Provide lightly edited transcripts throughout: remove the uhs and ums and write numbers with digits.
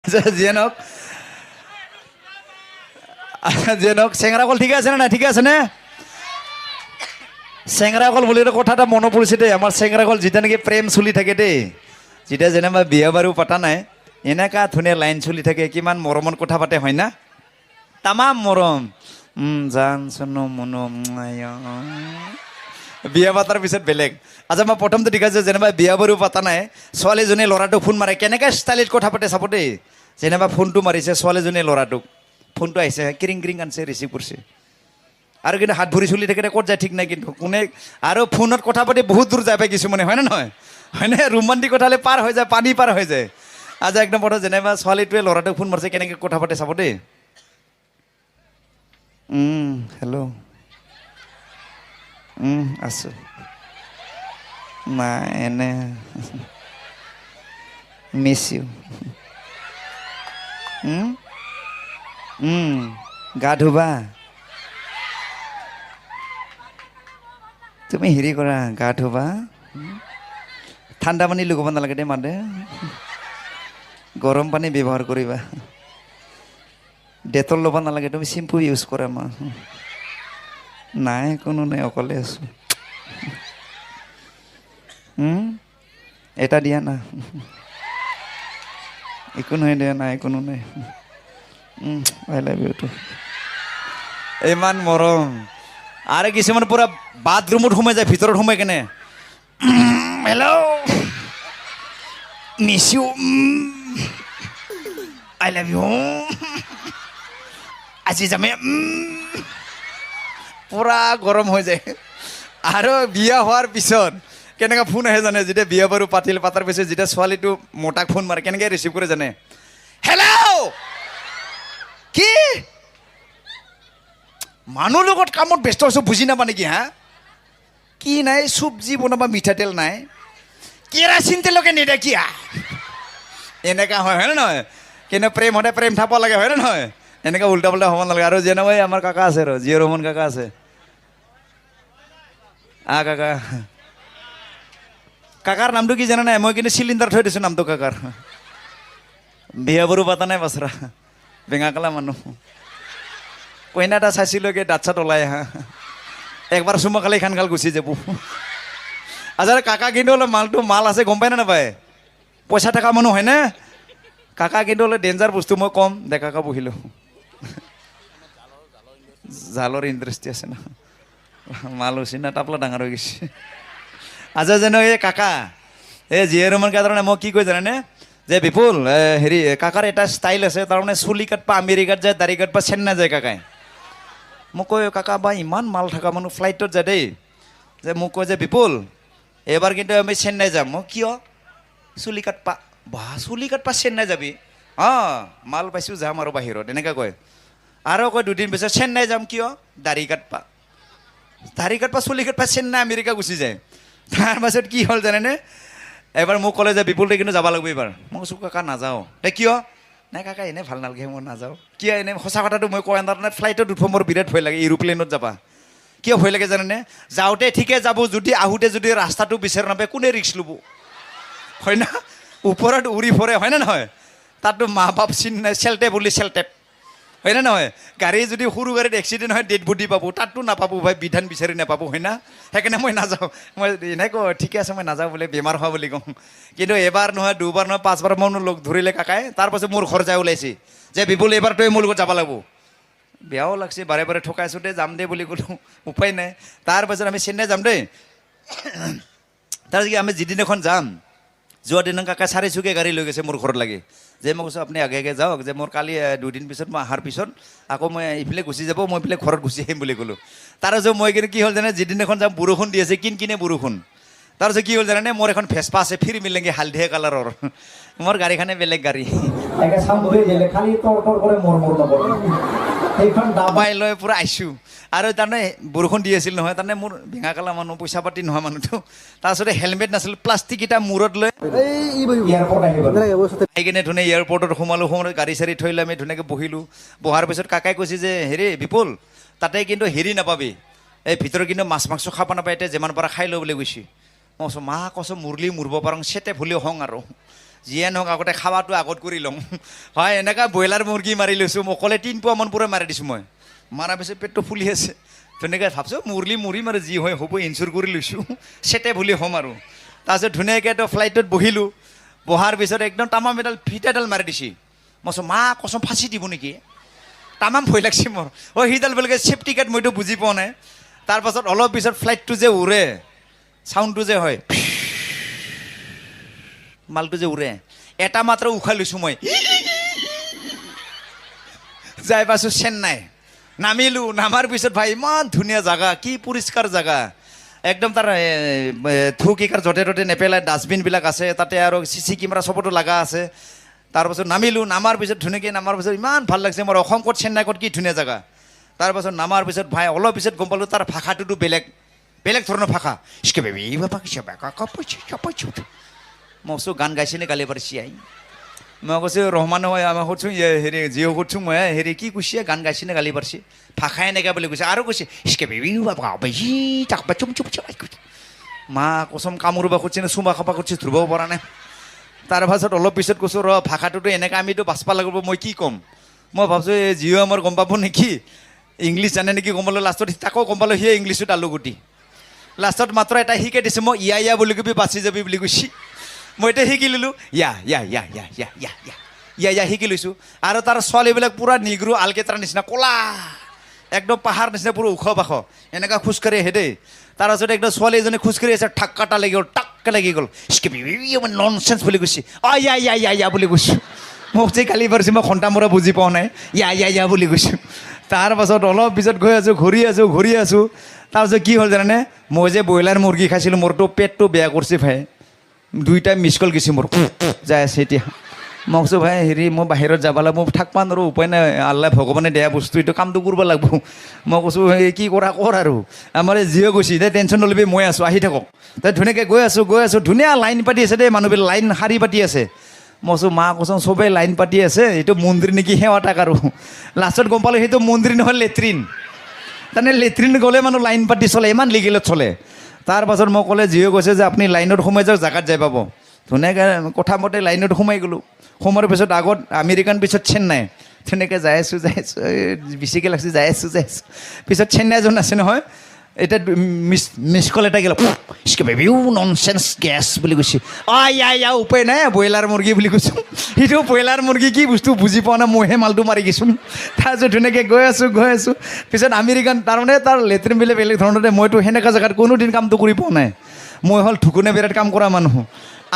যিয়ে নহওক যিয়ে নহওক চেঙৰাকল ঠিকে আছে নে ঠিক আছে নে চেঙৰাকল বুলি কথা এটা মনত পৰিছে দেই আমাৰ চেঙৰাকল যেতিয়া নেকি প্ৰেম চলি থাকে দেই যেতিয়া যেনিবা বিয়া বাৰু পতা নাই এনেকা ধুনীয়া লাইন চলি থাকে কিমান মৰমত কথা পাতে হয় না তামাম মৰম জান চনো মনো বিয়া পাতাৰ পিছত বেলেগ আচ্ছা মই প্ৰথমটো দেখাইছো যেনিবা বিয়া বাৰু পতা নাই ছোৱালীজনীয়ে ল'ৰাটোক ফোন মাৰে কেনেকৈ ষ্টাইলত কথা পাতে চাব দেই যেনিবা ফোনটো মাৰিছে ছোৱালীজনীয়ে ল'ৰাটোক ফোনটো আহিছে কিৰিং কিৰিং আনছে ৰিচিভ কৰিছে আৰু কিন্তু হাত ভৰি চলি থাকে ক'ত যায় ঠিক নাই কিন্তু কোনে আৰু ফোনত কথা পাতি বহুত দূৰ যায় পাই কিছুমানে হয়নে নহয় হয়নে ৰোমান্টিক কথা হ'লে পাৰ হৈ যায় পানী পাৰ হৈ যায় আজি একদম প্ৰথম যেনিবা ছোৱালীটোৱে ল'ৰাটোক ফোন মাৰিছে কেনেকৈ কথা পাতে চাব দেই হেল্ল' আছো নাই এনে মিছ ইউ গা ধুবা তুমি হেৰি কৰা গা ধুবা ঠাণ্ডা পানী লগাব নালাগে দেই মানে গৰম পানী ব্যৱহাৰ কৰিবা ডেটল ল'ব নালাগে তুমি শ্বেম্পু ইউজ কৰা মা নাই কোনো নাই অকলে আছো এটা দিয়া না একো নহয় দিয়া নাই কোনো নাই আই লাভ ইউ টু ইমান মৰম আৰু কিছুমান পুৰা বাথৰুমত সোমাই যায় ভিতৰত সোমাই কেনে hello' miss you I love you আজি যামে পুৰা গৰম হৈ যায় আৰু বিয়া হোৱাৰ পিছত কেনেকৈ ফোন আহে জানে যেতিয়া বিয়া বাৰু পাতাৰ পিছত যেতিয়া ছোৱালীটো মোটাক ফোন মাৰে কেনেকৈ ৰিচিভ কৰে জানে হেল্ল' কি মানুহ লগত কামত ব্যস্ত হৈছো বুজি নাপা নেকি হা কি নাই চব্জি বনাবা মিঠাতেল নাই কেৰাচিন তেলকে নেদেখিয়া এনেকা হয় হয়নে নহয় কিন্তু প্ৰেম সদায় প্ৰেম থাপ লাগে হয়নে নহয় এনেকৈ উল্টা পুল্টা হ'ব নালাগে আৰু যেনেকৈ আমাৰ কাকা আছে আৰু জিঅ' ৰহমান কাকা আছে কাকা কাকাৰ নামটো কি জানা নাই মই কিন্তু চিলিণ্ডাৰ থৈ দিছোঁ নামটো কাকাৰ বিয়া বাৰু পাতা নাই বাচৰা বেঙা কালা মানুহ কইনা এটা চাইছিলোগে দাঁত চাত ওলাই আহা একবাৰ চুমা খালে খান খাল গুচি যাব আচ্ছা কাকা কিন্তু অলপ মাল আছে গম পাই নে নাপায় পইচা থকা মানুহ হয়নে কাকা কিন্তু অলপ ডেঞ্জাৰ বস্তু মই কম দে কাকা বহিলোঁ জালৰ ইণ্ডাষ্ট্ৰি আছে না মাল হৈছে না টাপলা ডাঙৰ হৈ গৈছে আচ্ছা যেন এই কাকা এই জিঅ' ৰহমান কাৰণে মই কি কৈ জানেনে যে বিপুল হেৰি কাকাৰ এটা ষ্টাইল আছে তাৰমানে চুলি কাটপা আমেৰিকাত যায় দাড়ি কাটপা চেন্নাই যায় কাকাই মোক কয় কাকা বা ইমান মাল থকা মানুহ ফ্লাইটত যায় দেই যে মোক কয় যে বিপুল এইবাৰ কিন্তু আমি চেন্নাই যাম মই কিয় চুলি কাটপা বা চুলি কাটপা চেন্নাই যাবি মাল পাইছোঁ যাম আৰু বাহিৰত এনেকৈ কয় আৰু কয় দুদিন পিছত চেন্নাই যাম কিয় দাড়ি কাটপা চুলি কাটপা চেন্নাই আমেৰিকা গুচি যায় তাৰ পাছত কি হ'ল জানেনে এবাৰ মোক ক'লে যে বিপুলতে কিন্তু যাব লাগিব এইবাৰ মই কৈছোঁ কাকা নাযাওঁ কিয় নাই কাকা এনেই ভাল নালাগে মই নাযাওঁ কিয় এনেই সঁচা কথাটো মই কোৱা নাই ফ্লাইটত উঠিব মোৰ বিৰাট ভয় লাগে এৰোপ্লেনত যাবা কিয় ভয় লাগে জানেনে যাওঁতে ঠিকে যাব যদি আহোঁতে যদি ৰাস্তাটো বিচাৰি নাপায় কোনে ৰিক্স ল'ব হয় না ওপৰত উৰি ফুৰে হয়নে নহয় তাততো মা বাপ চিন নাই চেলটেপ বুলি চেলটেপ হয়নে নহয় গাড়ী যদি সৰু গাড়ীত এক্সিডেণ্ট হয় ডেড বডি পাব তাততো নাপাব ভাই বিধান বিচাৰি নাপাব হয় না সেইকাৰণে মই নাযাওঁ মই এনেই কওঁ ঠিকে আছে মই নাযাওঁ বোলে বেমাৰ হোৱা বুলি কওঁ কিন্তু এবাৰ নহয় দুবাৰ নহয় পাঁচবাৰ মই লগ ধৰিলে কাকাই তাৰপাছত মোৰ ঘৰ যাই ওলাইছে যে বিপুল এইবাৰ তই মোৰ লগত যাব লাগিব বেয়াও লাগছে বাৰে বাৰে ঠকাইছোঁ দে যাম দে বুলি ক'লোঁ উপায় নাই তাৰপাছত আমি চেন্নাই যাম দেই তাৰপিছত আমি যিদিনাখন যাম যোৱা দিনা কাকাই চাৰিচুকীয়া গাড়ী লৈ গৈছে মোৰ ঘৰত লাগে যে মই কৈছোঁ আপুনি আগে আগে যাওক যে মোৰ কালি দুদিন পিছত মই অহাৰ পিছত আকৌ মই এইফালে গুচি যাব মই এইফালে ঘৰত গুচি আহিম বুলি ক'লোঁ তাৰপিছত মই কিন্তু কি হ'ল জানে যিদিনাখন যাম বৰষুণ দি আছে কিনে বৰষুণ তাৰপিছত কি হ'ল জানে মোৰ এখন ভেস্পা আছে ফিৰ মিলেংগে হালধীয়া কালাৰৰ মোৰ গাড়ীখনে বেলেগ গাড়ী সেইখন দাবাই লৈ পূৰা আহিছোঁ আৰু তাৰমানে বৰষুণ দি আছিল নহয় তাৰমানে মোৰ ভেঙা কালা মানুহ পইচা পাতি নহয় মানুহটো তাৰপিছতে হেলমেট নাছিল প্লাষ্টিক এটা মূৰত লৈ আহি কিনে ধুনীয়া এয়াৰপৰ্টত সোমালোঁ গাড়ী চাড়ী থৈ লৈ আমি ধুনীয়াকৈ বহিলোঁ বহাৰ পিছত কাকাই কৈছে যে হেৰি বিপুল তাতে কিন্তু হেৰি নাপাবি এই ভিতৰত কিন্তু মাছ মাংস খাব নাপায় এতিয়া যিমান পাৰা খাই লওঁ বুলি কৈছে মই কৈছোঁ মা কৈছোঁ মুৰলি মুৰিব পাৰোঁ চেটে ভুলি হওঁ আৰু যিয়ে নহওক আগতে খাৱাটো আগত কৰি ল'ম হয় এনেকুৱা ব্ৰইলাৰ মুৰ্গী মাৰি লৈছোঁ অকলে 3 পোৱা মান পূৰা মাৰি দিছোঁ মই মাৰাৰ পিছত পেটটো ফুলি আছে ধুনীয়াকৈ ভাবছোঁ মুৰিম আৰু যি হয় হ'ব ইনচুৰ কৰি লৈছোঁ চেটে ভুলি হ'ম আৰু তাৰপিছত ধুনীয়াকৈ তো ফ্লাইটত বহিলোঁ বহাৰ পিছত একদম তামাম এডাল ফিটাডাল মাৰি দিছে মই মা কচম ফাঁচি দিব নেকি তামাম ভয় লাগছে মোৰ সিডাল বোলে চেফটি কাৰ্ড মইতো বুজি পোৱা নাই তাৰপাছত অলপ পিছত ফ্লাইটটো যে উৰে চাউণ্ডটো যে হয় মালটো যে উৰে এটা মাত্ৰ উশাহ লৈছোঁ মই যাই পাইছোঁ চেন্নাই নামিলোঁ নামাৰ পিছত ভাই ইমান ধুনীয়া জেগা কি পৰিষ্কাৰ জেগা একদম তাৰ থু কিকাৰ য'তে ত'তে নেপেলাই ডাষ্টবিনবিলাক আছে তাতে আৰু CC কেমেৰা চবতো লগা আছে তাৰপাছত নামিলোঁ নামাৰ পিছত ধুনীয়াকৈ নামাৰ পিছত ইমান ভাল লাগিছে মোৰ অসম ক'ত চেন্নাই ক'ত কি ধুনীয়া জেগা তাৰপাছত নামাৰ পিছত ভাই অলপ পিছত গম পালোঁ তাৰ ভাষাটোতো বেলেগ ধৰণৰ ভাষা মই কৈছোঁ গান গাইছেনে কালি এবাৰ চিয়াই মই কৈছোঁ ৰহমান হয় আমাৰ সুধছোঁ হেৰি জিঅ' সুধছোঁ মই হেৰি কি কৈছে গান গাইছেনে কালি পাৰছি ভাষাই এনেকৈ বুলি কৈছে আৰু কৈছে মা কচম কামোৰবা খুজিছে নে চুমা খাবা খুজিছে ধৰিব পৰা নাই তাৰপাছত অলপ পিছত কৈছোঁ ভাষাটোতো এনেকৈ আমিতো বাচবা লাগিব মই কি ক'ম মই ভাবছোঁ এই জিঅ' আমাৰ গম পাব নেকি ইংলিছ জানে নেকি গম পালোঁ লাষ্টত তাকো গম পালোঁ সিয়ে ইংলিছত আলু গুটি লাষ্টত মাত্ৰ এটা শিকাই দিছে মই ইয়া বুলি কবি বাচি যাবি বুলি কৈছি মই এতিয়া শিকি ল'লোঁ ইয়া শিকি লৈছোঁ আৰু তাৰ ছোৱালীবিলাক পূৰা নিগ্ৰো আলকেটাৰ নিচিনা ক'লা একদম পাহাৰ নিচিনা পুৰো উখ পাখ এনেকা খোজকাঢ়ি আহে দেই তাৰপাছত একদম ছোৱালী এজনী খোজকাঢ়ি আছে ঠাক্কাটা লাগি গ'ল টাক্কা লাগি গ'ল ননচেন্স বুলি কৈছে ইয়া বুলি কৈছোঁ মোক যে কালি পাৰিছে মই ঘণ্টা মূৰা বুজি পোৱা নাই ইয়া বুলি কৈছোঁ তাৰপাছত অলপ পিছত গৈ আছোঁ ঘূৰি আছোঁ তাৰপিছত কি হ'ল জানানে মই যে ব্ৰইলাৰ মুৰ্গী খাইছিলোঁ মোৰতো পেটটো বেয়া কৰিছে ভাই 2টা মিছ কল গৈছে মোৰ যাই আছে এতিয়া মই কৈছোঁ ভাই হেৰি মই বাহিৰত যাব লাগিব মই থাকবা নোৱাৰোঁ উপায় নাই আল্লাহ ভগৱানে দিয়া বস্তু এইটো কামটো কৰিব লাগিব মই কৈছোঁ এই কি কৰা কৰ আৰু আমাৰ জিঅ' গৈছে দে টেনশ্যন নল'বি মই আছোঁ আহি থাকক তাই ধুনীয়াকৈ গৈ আছোঁ ধুনীয়া লাইন পাতি আছে দেই মানুহবিলাক লাইন শাৰী পাতি আছে মই কৈছোঁ মা কৈছোঁ চবেই লাইন পাতি আছে এইটো মন্দিৰ নেকি সেৱা তাক আৰু লাষ্টত গম পালোঁ সেইটো মন্দিৰ নহয় লেট্ৰিন তাৰমানে লেট্ৰিন গ'লে মানুহ লাইন পাতি চলে ইমান লিগেলত চলে তাৰপাছত মই ক'লে জিঅ' কৈছে যে আপুনি লাইনত সোমাই যাওক জেগাত যাই পাব ধুনীয়াকৈ কথা মতে লাইনত সোমাই গ'লোঁ সোমোৱাৰ পিছত আগত আমেৰিকান পিছত চেন্নাই ধুনীয়াকৈ যাই আছোঁ বেছিকৈ লাগছে যাই আছোঁ পিছত চেন্নাই এজন আছে নহয় এতিয়া মিছ কল এটা গ'ল ননচেন্স গেছ বুলি কৈছে উপায় নাই ব্ৰইলাৰ মুৰ্গী বুলি কৈছোঁ সেইটো ব্ৰইলাৰ মুৰ্গী কি বস্তু বুজি পোৱা নাই মইহে মালটো মাৰি গৈছোঁ তাৰপিছত ধুনীয়াকৈ গৈ আছোঁ পিছত আমেৰিকান তাৰমানে তাৰ লেট্ৰিন বিলাক বেলেগ ধৰণতে মইতো সেনেকুৱা জেগাত কোনোদিন কামটো কৰি পোৱা নাই মই হ'ল ঠুকুনে বিৰাট কাম কৰা মানুহ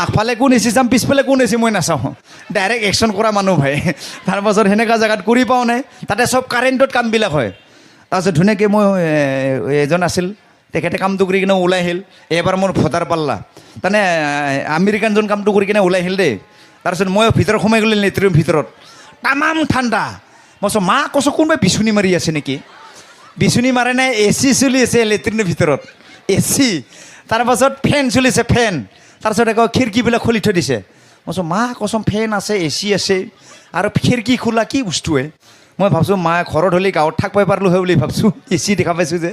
আগফালে কোন এচি চাম পিছফালে কোন এচি মই নাচাওঁ ডাইৰেক্ট একশ্যন কৰা মানুহ ভাই তাৰপাছত সেনেকুৱা জেগাত কৰি পোৱা নাই তাতে চব কাৰেণ্টত কামবিলাক হয় তাৰপিছত ধুনীয়াকৈ মই এজন আছিল তেখেতে কামটো কৰি কিনে ওলাই আহিল এবাৰ মোৰ ভোটাৰ পাল্লা তাৰমানে আমেৰিকানজন কামটো কৰি কিনে ওলাই আহিল দেই তাৰপিছত মই ভিতৰত সোমাই গ'লোঁ লেট্ৰিনৰ ভিতৰত তামাম ঠাণ্ডা মই কৈছোঁ মা কৈছোঁ কোনোবাই বিচুনি মাৰি আছে নেকি বিচুনি মাৰে নাই এচি চলি আছে লেট্ৰিনৰ ভিতৰত এচি তাৰপাছত ফেন চলিছে ফেন তাৰপিছত আকৌ খিৰিকীবিলাক খুলি থৈ দিছে মই কৈছোঁ মা কচোন ফেন আছে এচি আছে আৰু খিৰিকী খোলা কি বস্তুৱে মই ভাবছোঁ মা ঘৰত হ'লে গাঁৱত থাকিবই পাৰিলোঁ হয় বুলি ভাবছোঁ এচি দেখা পাইছোঁ যে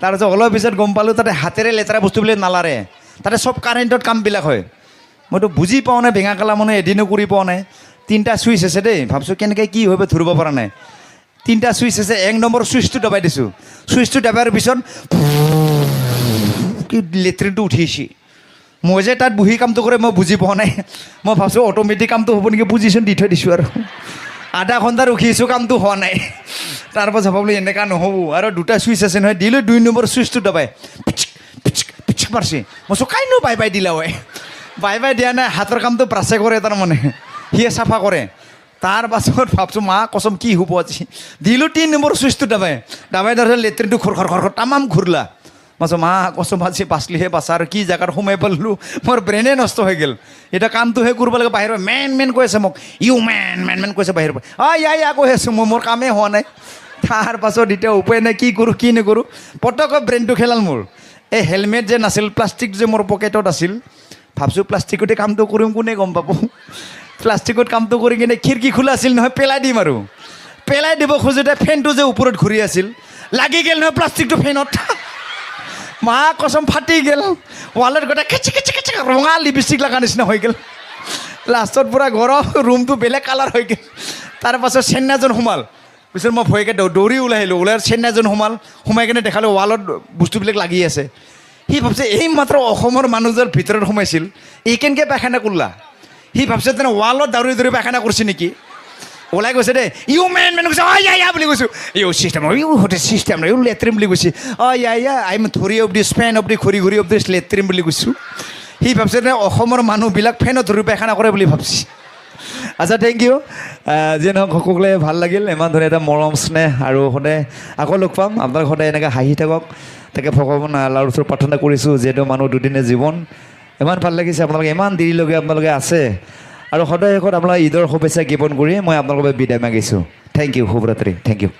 তাৰপিছত অলপ পিছত গম পালোঁ তাতে হাতেৰে লেতেৰা বস্তুবিলাক নালাৰে তাতে চব কাৰেণ্টত কামবিলাক হয় মইতো বুজি পোৱা নাই বেঙা কালা মানুহ এদিনো কৰি পোৱা নাই 3টা চুইচ আছে দেই ভাবছোঁ কেনেকৈ কি হয় ধৰিব পৰা নাই 3টা চুইচ আছে 1 নম্বৰ চুইচটো দবাই দিছোঁ চুইচটো দবাৰ পিছত কি লেট্ৰিনটো উঠিছে মই যে তাত বহি কামটো কৰে মই বুজি পোৱা নাই মই ভাবছোঁ অট'মেটিক কামটো হ'ব নেকি পজিশ্যন দি থৈ দিছোঁ আৰু আধা ঘণ্টা ৰখিছোঁ কামটো হোৱা নাই তাৰপাছত ভাবিলোঁ এনেকুৱা নহ'ব আৰু 2টা চুইচ আছে নহয় দিলোঁ 2 নম্বৰ চুইচটো দবাই পিচক মাৰছি মই কৈছোঁ কাইনো বাই দিলা হয় বাই দিয়া নাই হাতৰ কামটো ব্ৰাছে কৰে তাৰমানে সিয়ে চাফা কৰে তাৰপাছত ভাবছোঁ মা কচম কি হ'ব আজি দিলোঁ 3 নম্বৰ চুইচটো দবাই তাৰপিছত লেট্ৰিনটো খৰ তামাম ঘূৰলা মই কৈছোঁ মা কচম আজি বাচলিহে বাচা আৰু কি জেগাত সোমাই পালোঁ মোৰ ব্ৰেইনে নষ্ট হৈ গ'ল এতিয়া কামটোহে কৰিব লাগে বাহিৰৰ মেন কৈ আছে মোক মেন কৈছে বাহিৰৰ পৰা কৈ আছোঁ মোৰ কামেই হোৱা নাই তাৰপাছত এতিয়া উপায় নাই কি কৰোঁ কি নকৰোঁ পটককৈ ব্ৰেইনটো খেলাল মোৰ এই হেলমেট যে নাছিল প্লাষ্টিক যে মোৰ পকেটত আছিল ভাবছোঁ প্লাষ্টিকতে কামটো কৰিম কোনে গম পাব প্লাষ্টিকত কামটো কৰি কিনে খিৰিকী খোলা আছিল নহয় পেলাই দিম আৰু পেলাই দিব খোজোতে ফেনটো যে ওপৰত ঘূৰি আছিল লাগি গ'ল নহয় প্লাষ্টিকটো ফেনত মা কচম ফাটি গ'ল ৱালত গোটেই খেচি ৰঙা লিপষ্টিক লগা নিচিনা হৈ গ'ল লাষ্টত পূৰা গৰম ৰুমটো বেলেগ কালাৰ হৈ গ'ল তাৰপাছত চেন্নাইজন সোমাল পিছত মই ভয়কে দৌৰি ওলাই আহিলোঁ ওলাই চেন্নাইজন সোমাই কিনে দেখালোঁ ৱালত বস্তুবিলাক লাগি আছে সি ভাবছে এই মাত্ৰ অসমৰ মানুহজন ভিতৰত সোমাইছিল এই কেনেকৈ পায়খানা কৰিলা সি ভাবছে তেনে ৱালত দৌৰি দৌৰি পায়খানা কৰিছে নেকি ওলাই গৈছে দেই ইউ মেন কৈছে ইয়া বুলি কৈছোঁ you system hotel system you latrine বুলি কৈছে ইয়া আই এম ধৰি অফ দি স্পেন অফ দি ঘূৰি ঘূৰি অফ দি লেট্ৰিন বুলি কৈছোঁ সি ভাবছে তেনে অসমৰ মানুহবিলাক ফেনত ধৰি পায়খানা কৰে বুলি ভাবছি আচ্ছা থেংক ইউ যিয়ে নহওক সকলোৱে ভাল লাগিল ইমান ধুনীয়া এটা মৰম স্নেহ আৰু সদায় আকৌ লগ পাম আপোনালোক সদায় এনেকৈ হাঁহি থাকক তাকে ভগৱান আল্লাহৰ ওচৰত প্ৰাৰ্থনা কৰিছোঁ যিহেতু মানুহ দুদিনীয়া জীৱন ইমান ভাল লাগিছে আপোনালোকে ইমান দেৰিলৈকে আপোনালোকে আছে আৰু সদায় শেষত আপোনালোকে ঈদৰ শুভেচ্ছা জ্ঞাপন কৰি মই আপোনালোকৰ বিদায় মাগিছোঁ থেংক ইউ শুভৰাত্ৰি থেংক ইউ